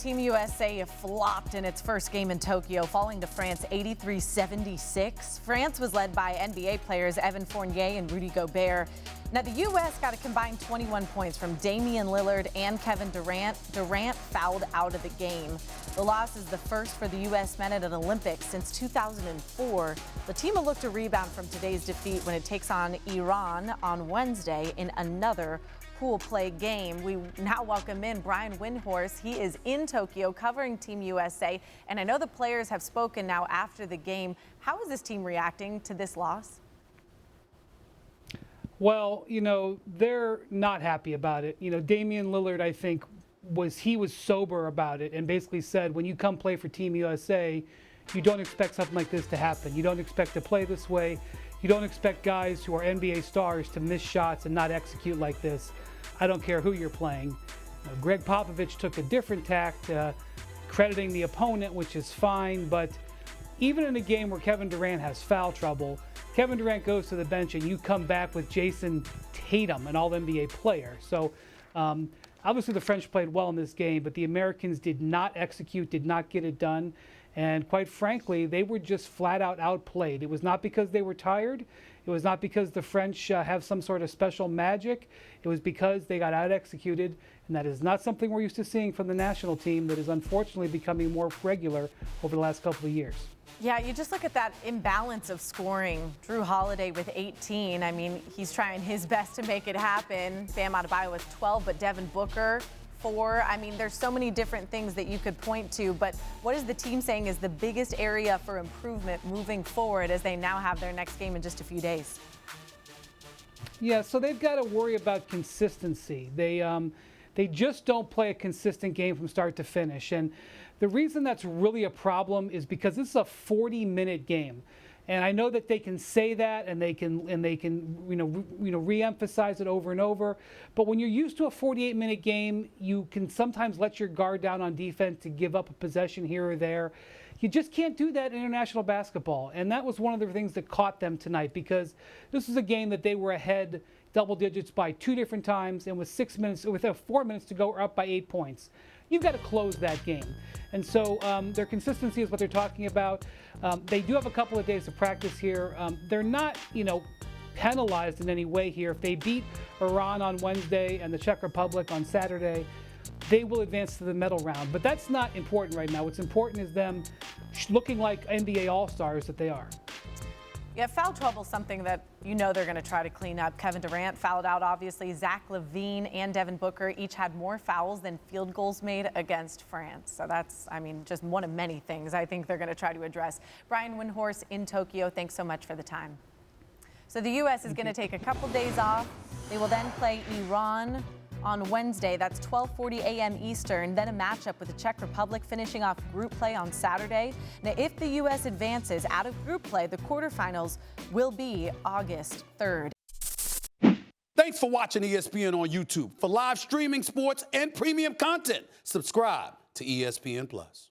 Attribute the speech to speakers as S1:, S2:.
S1: Team USA flopped in its first game in Tokyo, falling to France 83-76. France was led by NBA players Evan Fournier and Rudy Gobert. Now, the U.S. got a combined 21 points from Damian Lillard and Kevin Durant. Durant fouled out of the game. The loss is the first for the U.S. men at an Olympics since 2004. The team will look to rebound from today's defeat when it takes on Iran on Wednesday in another pool play game. We now welcome in Brian Windhorst. He is in Tokyo covering Team USA, and I know the players have spoken now after the game. How is this team reacting to this loss?
S2: Well, they're not happy about it. Damian Lillard, I think, was sober about it and basically said, when you come play for Team USA, you don't expect something like this to happen. You don't expect to play this way. You don't expect guys who are NBA stars to miss shots and not execute like this. I don't care who you're playing. Greg Popovich took a different tact, crediting the opponent, which is fine. But even in a game where Kevin Durant has foul trouble, Kevin Durant goes to the bench and you come back with Jason Tatum, an all-NBA player. So obviously the French played well in this game, but the Americans did not execute, did not get it done. And quite frankly, they were just flat out outplayed. It was not because they were tired. It was not because the French have some sort of special magic. It was because they got out executed. And that is not something we're used to seeing from the national team that is unfortunately becoming more regular over the last couple of years.
S1: Yeah, you just look at that imbalance of scoring. Drew Holiday with 18. I mean, he's trying his best to make it happen. Bam Adebayo with 12, but Devin Booker 4. I mean, there's so many different things that you could point to, but what is the team saying is the biggest area for improvement moving forward as they now have their next game in just a few days?
S2: Yeah, so they've got to worry about consistency. They just don't play a consistent game from start to finish. And the reason that's really a problem is because this is a 40-minute game. And I know that they can say that and they can re-emphasize it over and over. But when you're used to a 48-minute game, you can sometimes let your guard down on defense to give up a possession here or there. You just can't do that in international basketball. And that was one of the things that caught them tonight, because this was a game that they were ahead double digits by 2 different times, and with 4 minutes to go, are up by 8 points. You've got to close that game. And so their consistency is what they're talking about. They do have a couple of days of practice here. They're not, penalized in any way here. If they beat Iran on Wednesday and the Czech Republic on Saturday, they will advance to the medal round. But that's not important right now. What's important is them looking like NBA All-Stars that they are.
S1: Yeah, foul trouble is something that they're going to try to clean up. Kevin Durant fouled out, obviously. Zach LaVine and Devin Booker each had more fouls than field goals made against France. So that's, just one of many things I think they're going to try to address. Brian Windhorst in Tokyo, thanks so much for the time. So the U.S. is going to take a couple days off. They will then play Iran on Wednesday. That's 12:40 a.m. Eastern. Then a matchup with the Czech Republic, finishing off group play on Saturday. Now, if the U.S. advances out of group play, the quarterfinals will be August 3rd.
S3: Thanks for watching ESPN on YouTube. For live streaming, sports, and premium content, subscribe to ESPN+.